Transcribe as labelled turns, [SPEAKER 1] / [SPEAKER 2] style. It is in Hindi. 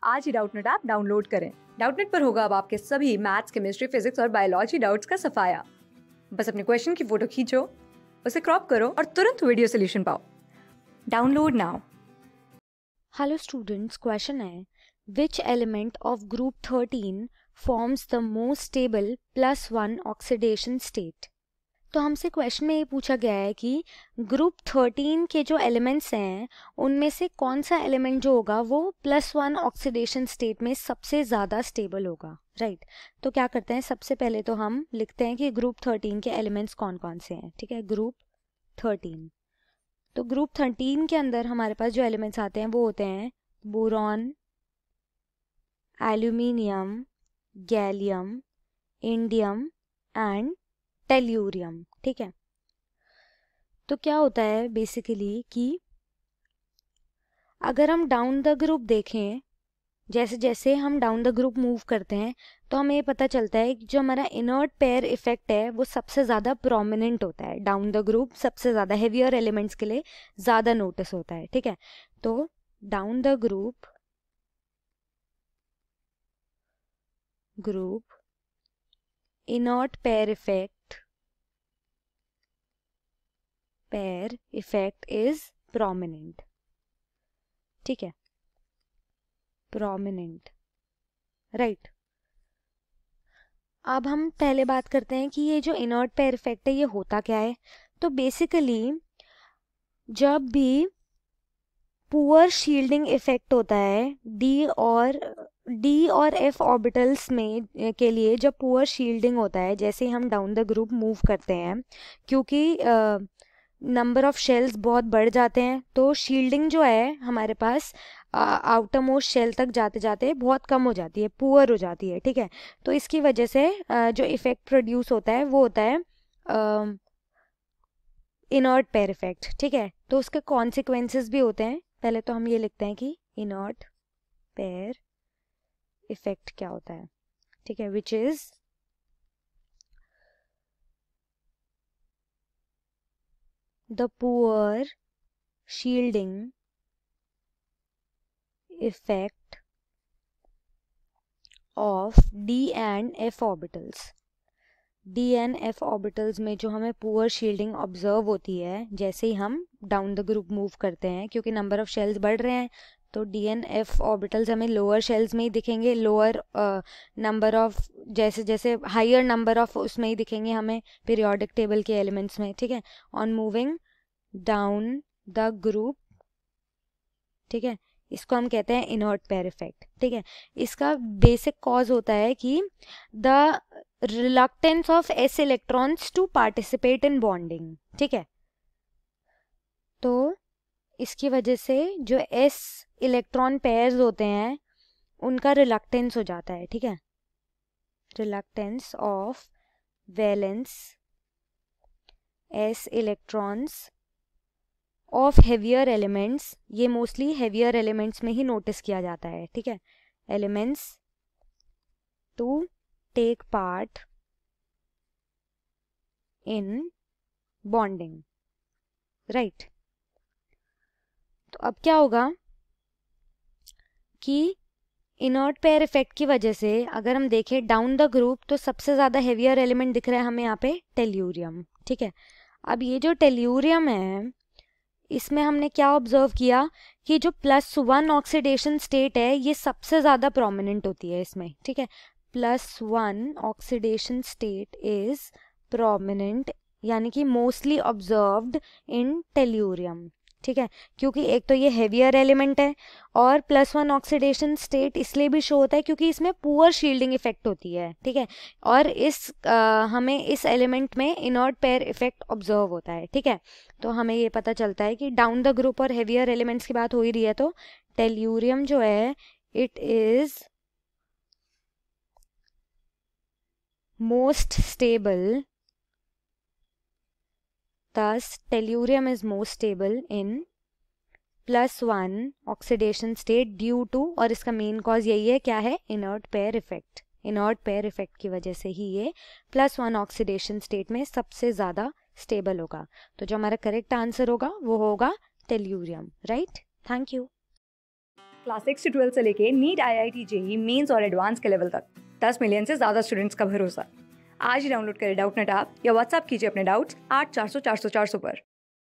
[SPEAKER 1] आज ही डाउटनेट ऐप डाउनलोड करें। डाउटनेट पर होगा अब आपके सभी मैथ्स, केमिस्ट्री, फिजिक्स और बायोलॉजी डाउट्स का सफाया। बस अपने क्वेश्चन की फोटो खींचो, उसे क्रॉप करो और तुरंत वीडियो सोल्यूशन पाओ। Download now.
[SPEAKER 2] Hello students, question है which element of group 13 forms the most stable +1 oxidation state. तो हमसे क्वेश्चन में ये पूछा गया है कि ग्रुप 13 के जो एलिमेंट्स हैं उनमें से कौन सा एलिमेंट जो होगा वो +1 ऑक्सीडेशन स्टेट में सबसे ज़्यादा स्टेबल होगा, राइट। तो क्या करते हैं, सबसे पहले तो हम लिखते हैं कि ग्रुप 13 के एलिमेंट्स कौन कौन से हैं। ठीक है, ग्रुप 13। तो ग्रुप 13 के अंदर हमारे पास जो एलिमेंट्स आते हैं वो होते हैं boron, aluminium, gallium, indium and tellurium. ठीक है, तो क्या होता है बेसिकली कि अगर हम डाउन द ग्रुप देखें, जैसे जैसे हम डाउन द ग्रुप मूव करते हैं तो हमें पता चलता है कि जो हमारा इनर्ट पेयर इफेक्ट है वो सबसे ज़्यादा प्रोमिनेंट होता है। डाउन द ग्रुप सबसे ज़्यादा हेवियर एलिमेंट्स के लिए ज़्यादा नोटिस होता है। ठीक है, तो down the group inert pair effect is prominent. ठीक है, प्रोमिनेंट, राइट। अब हम पहले बात करते हैं कि ये जो इनर्ट पेयर इफेक्ट है ये होता क्या है। तो बेसिकली जब भी पुअर शील्डिंग इफेक्ट होता है डी और एफ ऑर्बिटल्स में के लिए, जब पुअर शील्डिंग होता है जैसे ही हम डाउन द ग्रुप मूव करते हैं, क्योंकि नंबर ऑफ शेल्स बहुत बढ़ जाते हैं तो शील्डिंग जो है हमारे पास आउटर मोस्ट शेल तक जाते जाते बहुत कम हो जाती है, पुअर हो जाती है। ठीक है, तो इसकी वजह से जो इफेक्ट प्रोड्यूस होता है वो होता है इनर्ट पेयर इफेक्ट। ठीक है, तो उसके कॉन्सिक्वेंसेस भी होते हैं। पहले तो हम ये लिखते हैं कि इनर्ट पेयर इफेक्ट क्या होता है। ठीक है, which is the poor shielding effect of D and F orbitals. D and F orbitals में जो हमें पुअर शील्डिंग ऑब्जर्व होती है जैसे ही हम डाउन द ग्रुप मूव करते हैं, क्योंकि नंबर ऑफ शेल्स बढ़ रहे हैं तो डी एंड एफ ऑर्बिटल्स हमें लोअर शेल्स में ही दिखेंगे, लोअर नंबर ऑफ, जैसे जैसे हायर नंबर ऑफ उसमें ही दिखेंगे हमें पीरियोडिक टेबल के एलिमेंट्स में। ठीक है, on moving down the group. ठीक है, इसको हम कहते हैं इनर्ट पेयर इफेक्ट। ठीक है, इसका बेसिक कॉज होता है कि the reluctance of s electrons to participate in bonding. ठीक है, तो इसकी वजह से जो एस इलेक्ट्रॉन पेयर्स होते हैं उनका रिलक्टेंस हो जाता है। ठीक है, reluctance of valence s electrons of heavier elements, ये मोस्टली हेवियर एलिमेंट्स में ही नोटिस किया जाता है। ठीक है, elements to take part in bonding, right. तो अब क्या होगा कि इनर्ट पेयर इफेक्ट की वजह से अगर हम देखें डाउन द ग्रुप तो सबसे ज़्यादा हेवियर एलिमेंट दिख रहा है हमें यहाँ पे टेल्यूरियम। ठीक है, अब ये जो टेल्यूरियम है इसमें हमने क्या ऑब्जर्व किया कि जो +1 ऑक्सीडेशन स्टेट है ये सबसे ज़्यादा प्रोमिनेंट होती है इसमें। ठीक है, +1 ऑक्सीडेशन स्टेट इज प्रोमिनेंट, यानी कि मोस्टली ऑब्जर्व्ड इन टेल्यूरियम। ठीक है, क्योंकि एक तो ये हेवियर एलिमेंट है और +1 ऑक्सीडेशन स्टेट इसलिए भी शो होता है क्योंकि इसमें पुअर शील्डिंग इफेक्ट होती है। ठीक है, और हमें इस एलिमेंट में इनर्ट पेयर इफेक्ट ऑब्जर्व होता है। ठीक है, तो हमें ये पता चलता है कि डाउन द ग्रुप और हेवियर एलिमेंट्स की बात हो ही रही है तो टेल्यूरियम जो है it is most stable, thus tellurium is most stable in +1 oxidation state due to, और इसका मेन कॉज यही है क्या है, inert pair effect. Inert pair effect की वजह से ही ये +1 ऑक्सीडेशन स्टेट में सबसे ज़्यादा स्टेबल होगा। तो जो हमारा करेक्ट आंसर होगा वो होगा tellurium, right. Thank you.
[SPEAKER 1] Class 6 से 12 से लेके नीट, IIT, JEE मेंस और एडवांस के लेवल तक 10 मिलियन से ज़्यादा स्टूडेंट्स का भरोसा। आज ही डाउनलोड करें डाउटनेट ऐप या व्हाट्सएप कीजिए अपने डाउट्स 8400 400 400 पर।